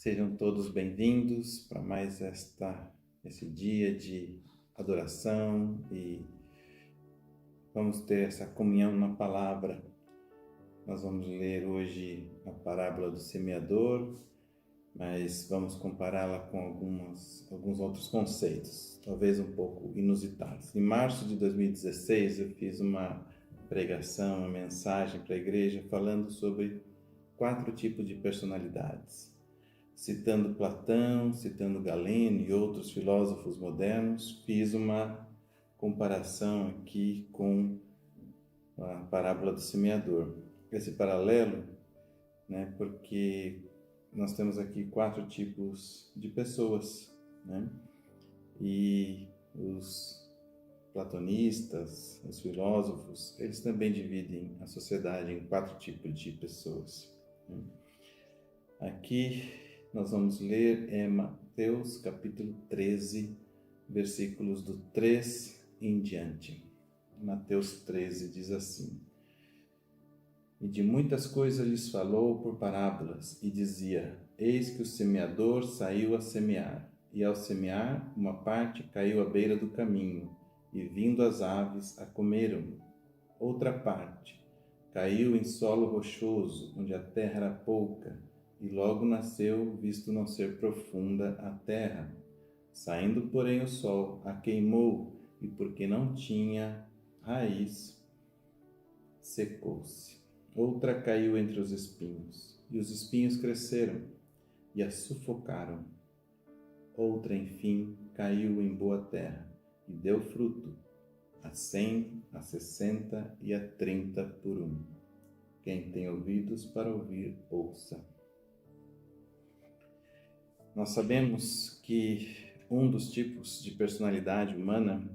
Sejam todos bem-vindos para mais esse dia de adoração e vamos ter essa comunhão na palavra. Nós vamos ler hoje a parábola do semeador, mas vamos compará-la com alguns outros conceitos, talvez um pouco inusitados. Em março de 2016 eu fiz uma pregação, uma mensagem para a igreja falando sobre 4 tipos de personalidades. Citando Platão, citando Galeno e outros filósofos modernos, fiz uma comparação aqui com a parábola do semeador. Esse paralelo, porque nós temos aqui 4 tipos de pessoas, E os platonistas, os filósofos, eles também dividem a sociedade em 4 tipos de pessoas. Aqui nós vamos ler Mateus capítulo 13, versículos do 3 em diante. Mateus 13 diz assim: E de muitas coisas lhes falou por parábolas, e dizia: Eis que o semeador saiu a semear, e ao semear, uma parte caiu à beira do caminho, e vindo as aves a comeram. Outra parte caiu em solo rochoso, onde a terra era pouca, e logo nasceu, visto não ser profunda a terra. Saindo, porém, o sol a queimou, e porque não tinha raiz, secou-se. Outra caiu entre os espinhos, e os espinhos cresceram e a sufocaram. Outra, enfim, caiu em boa terra, e deu fruto, a 100, a 60 e a 30 por 1. Quem tem ouvidos para ouvir, ouça. Nós sabemos que um dos tipos de personalidade humana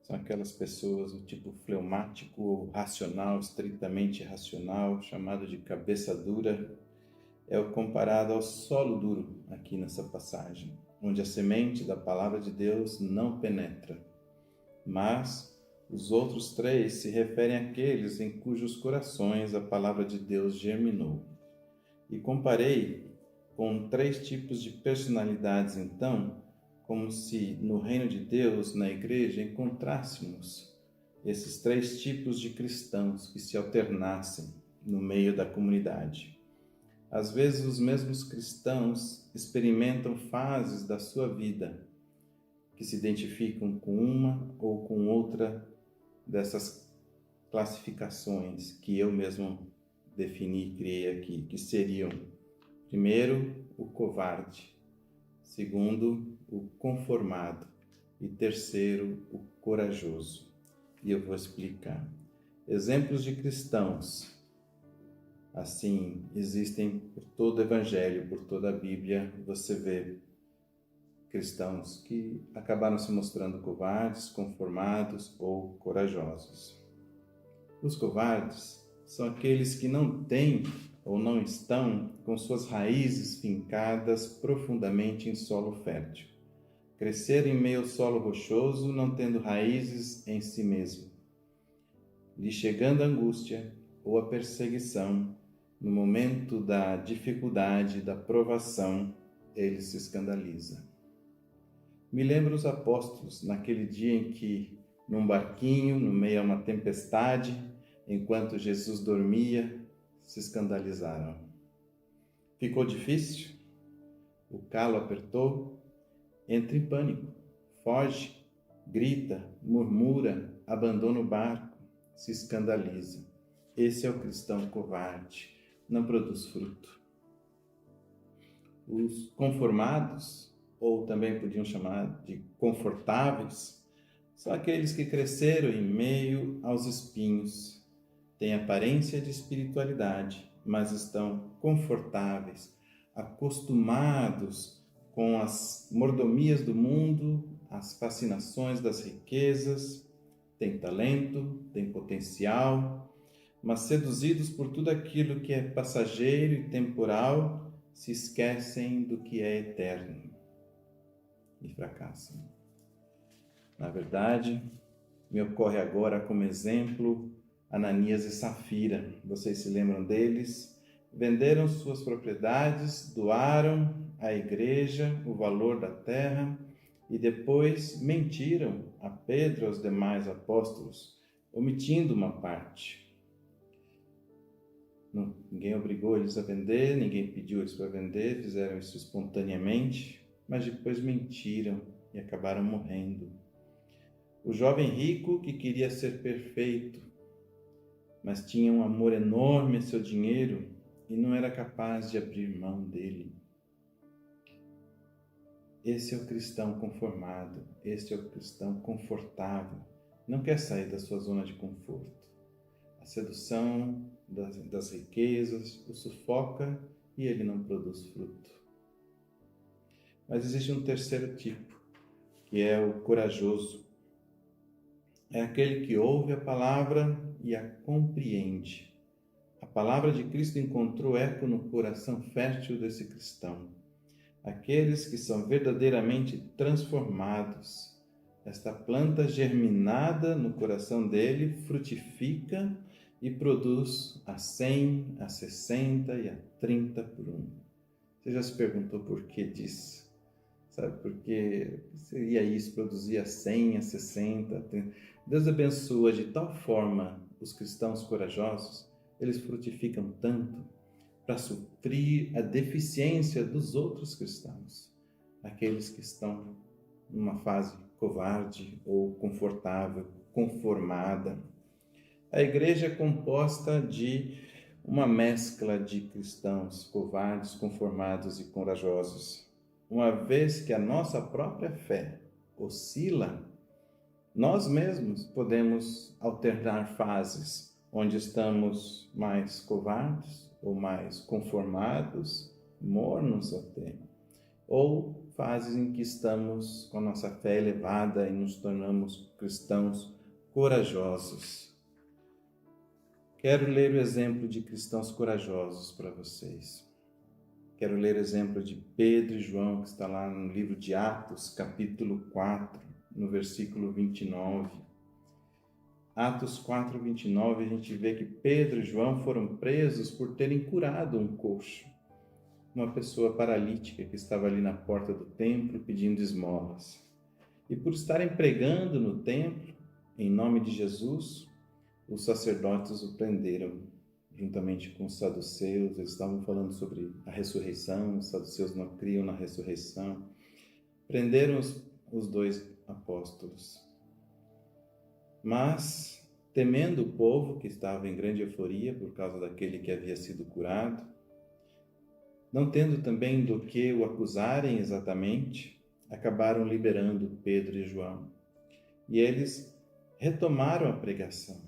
são aquelas pessoas do tipo fleumático ou racional, estritamente racional, chamado de cabeça dura. É o comparado ao solo duro aqui nessa passagem, onde a semente da palavra de Deus não penetra. Mas os outros 3 se referem àqueles em cujos corações a palavra de Deus germinou. E comparei com 3 tipos de personalidades, então, como se no reino de Deus, na igreja, encontrássemos esses 3 tipos de cristãos que se alternassem no meio da comunidade. Às vezes, os mesmos cristãos experimentam fases da sua vida que se identificam com uma ou com outra dessas classificações que eu mesmo defini e criei aqui, que seriam: primeiro, o covarde; segundo, o conformado; e terceiro, o corajoso. E eu vou explicar. Exemplos de cristãos assim existem por todo o Evangelho, por toda a Bíblia. Você vê cristãos que acabaram se mostrando covardes, conformados ou corajosos. Os covardes são aqueles que não têm ou não estão com suas raízes fincadas profundamente em solo fértil. Crescer em meio ao solo rochoso, não tendo raízes em si mesmo. Lhe chegando a angústia ou a perseguição, no momento da dificuldade, da provação, ele se escandaliza. Me lembro os apóstolos naquele dia em que, num barquinho, no meio a uma tempestade, enquanto Jesus dormia, se escandalizaram. Ficou difícil? O calo apertou? Entra em pânico, foge, grita, murmura, abandona o barco, se escandaliza. Esse é o cristão covarde, não produz fruto. Os conformados, ou também podiam chamar de confortáveis, são aqueles que cresceram em meio aos espinhos, têm aparência de espiritualidade, mas estão confortáveis, acostumados com as mordomias do mundo, as fascinações das riquezas, têm talento, têm potencial, mas seduzidos por tudo aquilo que é passageiro e temporal, se esquecem do que é eterno e fracassam. Na verdade, me ocorre agora como exemplo Ananias e Safira. Vocês se lembram deles? Venderam suas propriedades, doaram à igreja o valor da terra e depois mentiram a Pedro e aos demais apóstolos, omitindo uma parte. Ninguém obrigou eles a vender, ninguém pediu eles para vender, fizeram isso espontaneamente, mas depois mentiram e acabaram morrendo. O jovem rico que queria ser perfeito, mas tinha um amor enorme a seu dinheiro e não era capaz de abrir mão dele. Esse é o cristão conformado, esse é o cristão confortável, não quer sair da sua zona de conforto. A sedução das riquezas o sufoca e ele não produz fruto. Mas existe um terceiro tipo, que é o corajoso. É aquele que ouve a palavra e a compreende. A palavra de Cristo encontrou eco no coração fértil desse cristão. Aqueles que são verdadeiramente transformados. Esta planta germinada no coração dele frutifica e produz a 100, a 60 e a 30 por um. Você já se perguntou por que disso? Sabe, porque seria isso, produzir a 100, a 60, a 30. Deus abençoa de tal forma os cristãos corajosos, eles frutificam tanto para suprir a deficiência dos outros cristãos, aqueles que estão numa fase covarde ou confortável, conformada. A igreja é composta de uma mescla de cristãos covardes, conformados e corajosos. Uma vez que a nossa própria fé oscila, nós mesmos podemos alternar fases onde estamos mais covardes ou mais conformados, mornos até, ou fases em que estamos com a nossa fé elevada e nos tornamos cristãos corajosos. Quero ler o exemplo de cristãos corajosos para vocês. Quero ler o exemplo de Pedro e João, que está lá no livro de Atos, capítulo 4, no versículo 29. Atos 4, 29, a gente vê que Pedro e João foram presos por terem curado um coxo, uma pessoa paralítica que estava ali na porta do templo pedindo esmolas. E por estarem pregando no templo, em nome de Jesus, os sacerdotes o prenderam, juntamente com os saduceus. Eles estavam falando sobre a ressurreição, os saduceus não criam na ressurreição. Prenderam os dois apóstolos. Mas, temendo o povo, que estava em grande euforia por causa daquele que havia sido curado, não tendo também do que o acusarem exatamente, acabaram liberando Pedro e João. E eles retomaram a pregação.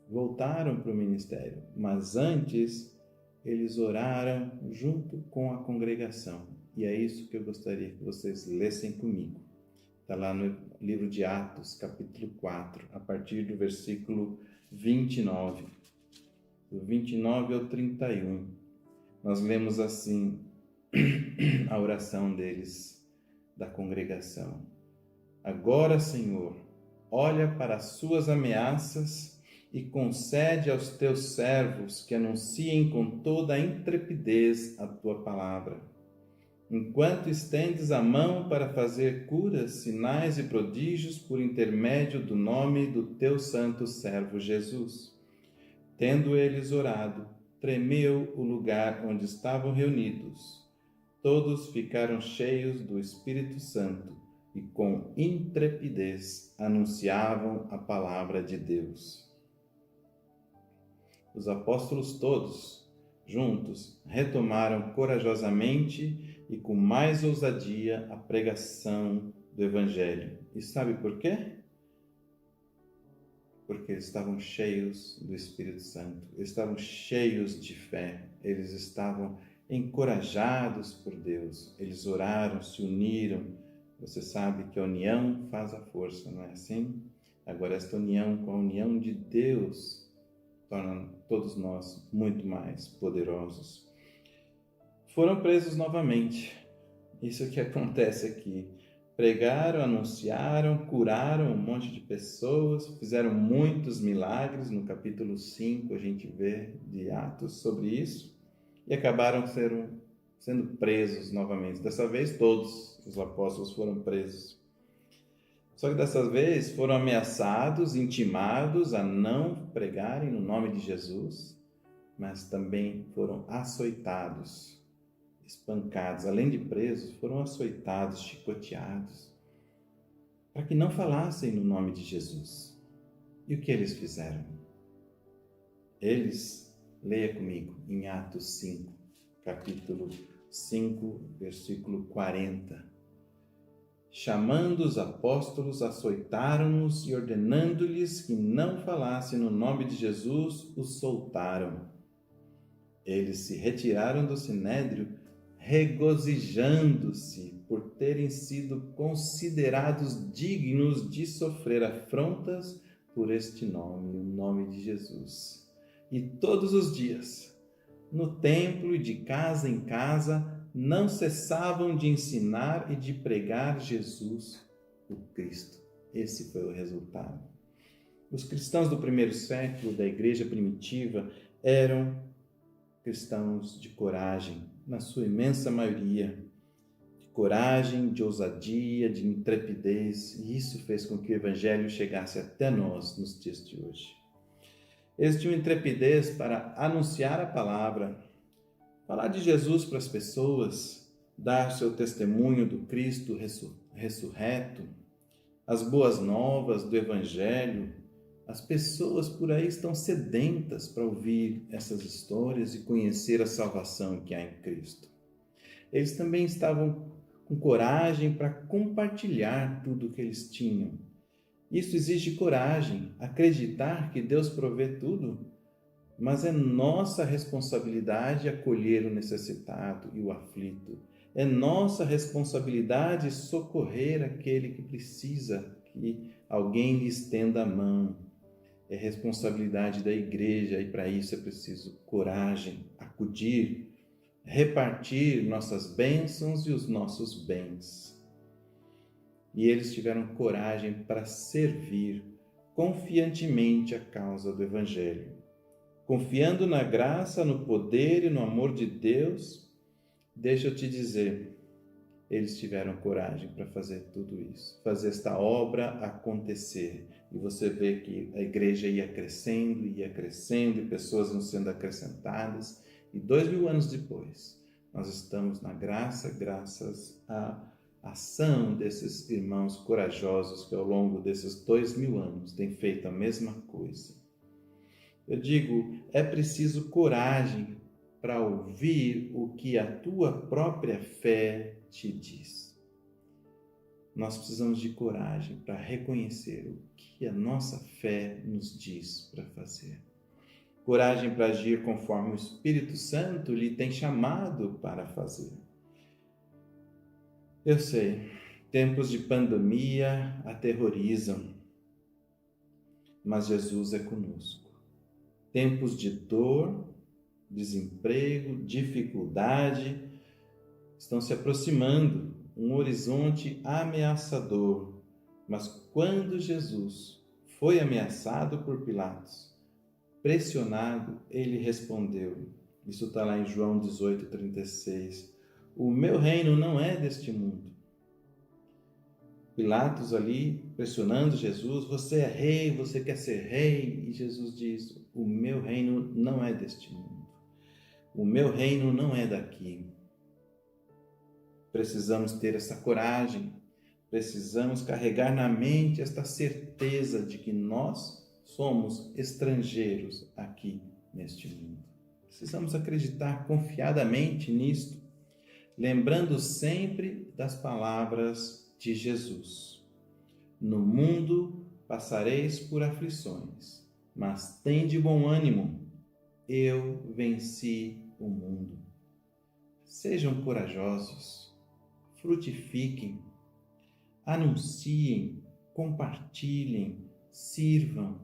Voltaram para o ministério, mas antes eles oraram junto com a congregação. E é isso que eu gostaria que vocês lessem comigo. Está lá no livro de Atos, capítulo 4, a partir do versículo 29. Do 29 ao 31. Nós lemos assim a oração deles, da congregação. Agora, Senhor, olha para as suas ameaças e concede aos teus servos que anunciem com toda a intrepidez a tua palavra. Enquanto estendes a mão para fazer curas, sinais e prodígios por intermédio do nome do teu santo servo Jesus. Tendo eles orado, tremeu o lugar onde estavam reunidos. Todos ficaram cheios do Espírito Santo e com intrepidez anunciavam a palavra de Deus. Os apóstolos todos, juntos, retomaram corajosamente e com mais ousadia a pregação do Evangelho. E sabe por quê? Porque eles estavam cheios do Espírito Santo, eles estavam cheios de fé, eles estavam encorajados por Deus, eles oraram, se uniram. Você sabe que a união faz a força, não é assim? Agora, esta união com a união de Deus torna todos nós muito mais poderosos. Foram presos novamente. Isso que acontece aqui. Pregaram, anunciaram, curaram um monte de pessoas, fizeram muitos milagres. No capítulo 5 a gente vê de Atos sobre isso. E acabaram sendo presos novamente. Dessa vez, todos os apóstolos foram presos. Só que dessa vez foram ameaçados, intimados a não pregarem no nome de Jesus, mas também foram açoitados, espancados. Além de presos, foram açoitados, chicoteados, para que não falassem no nome de Jesus. E o que eles fizeram? Eles, leia comigo, em Atos 5, capítulo 5, versículo 40. Chamando os apóstolos, açoitaram-nos e, ordenando-lhes que não falassem no nome de Jesus, os soltaram. Eles se retiraram do sinédrio, regozijando-se por terem sido considerados dignos de sofrer afrontas por este nome, o nome de Jesus. E todos os dias, no templo e de casa em casa, não cessavam de ensinar e de pregar Jesus, o Cristo. Esse foi o resultado. Os cristãos do primeiro século da igreja primitiva eram cristãos de coragem, na sua imensa maioria, de coragem, de ousadia, de intrepidez, e isso fez com que o evangelho chegasse até nós nos dias de hoje. Eles tinham intrepidez para anunciar a palavra, falar de Jesus para as pessoas, dar seu testemunho do Cristo ressurreto, as boas novas do Evangelho. As pessoas por aí estão sedentas para ouvir essas histórias e conhecer a salvação que há em Cristo. Eles também estavam com coragem para compartilhar tudo o que eles tinham. Isso exige coragem, acreditar que Deus provê tudo, mas é nossa responsabilidade acolher o necessitado e o aflito. É nossa responsabilidade socorrer aquele que precisa que alguém lhe estenda a mão. É responsabilidade da igreja e para isso é preciso coragem, acudir, repartir nossas bênçãos e os nossos bens. E eles tiveram coragem para servir confiantemente a causa do Evangelho. Confiando na graça, no poder e no amor de Deus, deixa eu te dizer, eles tiveram coragem para fazer tudo isso, fazer esta obra acontecer. E você vê que a igreja ia crescendo, e pessoas iam sendo acrescentadas. E 2000 anos depois, nós estamos na graça, graças à ação desses irmãos corajosos que ao longo desses 2000 anos têm feito a mesma coisa. Eu digo, é preciso coragem para ouvir o que a tua própria fé te diz. Nós precisamos de coragem para reconhecer o que a nossa fé nos diz para fazer. Coragem para agir conforme o Espírito Santo lhe tem chamado para fazer. Eu sei, tempos de pandemia aterrorizam, mas Jesus é conosco. Tempos de dor, desemprego, dificuldade estão se aproximando, um horizonte ameaçador. Mas quando Jesus foi ameaçado por Pilatos, pressionado, ele respondeu. Isso está lá em João 18:36. O meu reino não é deste mundo. Pilatos ali pressionando Jesus, você é rei, você quer ser rei? E Jesus diz, o meu reino não é deste mundo. O meu reino não é daqui. Precisamos ter essa coragem, precisamos carregar na mente esta certeza de que nós somos estrangeiros aqui neste mundo. Precisamos acreditar confiadamente nisto, lembrando sempre das palavras de Jesus. No mundo passareis por aflições, mas tende bom ânimo, eu venci o mundo. Sejam corajosos, frutifiquem, anunciem, compartilhem, sirvam.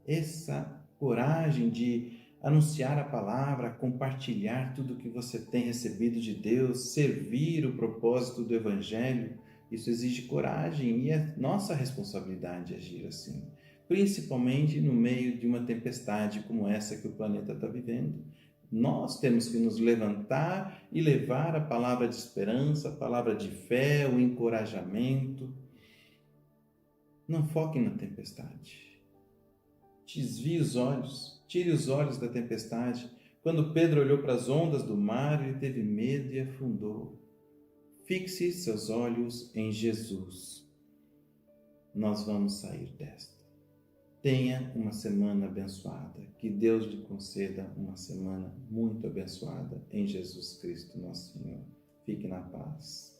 Essa coragem de anunciar a palavra, compartilhar tudo que você tem recebido de Deus, servir o propósito do Evangelho, isso exige coragem e é nossa responsabilidade agir assim, principalmente no meio de uma tempestade como essa que o planeta está vivendo. Nós temos que nos levantar e levar a palavra de esperança, a palavra de fé, o encorajamento. Não foque na tempestade. Desvie os olhos, tire os olhos da tempestade. Quando Pedro olhou para as ondas do mar, ele teve medo e afundou. Fixe seus olhos em Jesus. Nós vamos sair desta. Tenha uma semana abençoada. Que Deus lhe conceda uma semana muito abençoada em Jesus Cristo, nosso Senhor. Fique na paz.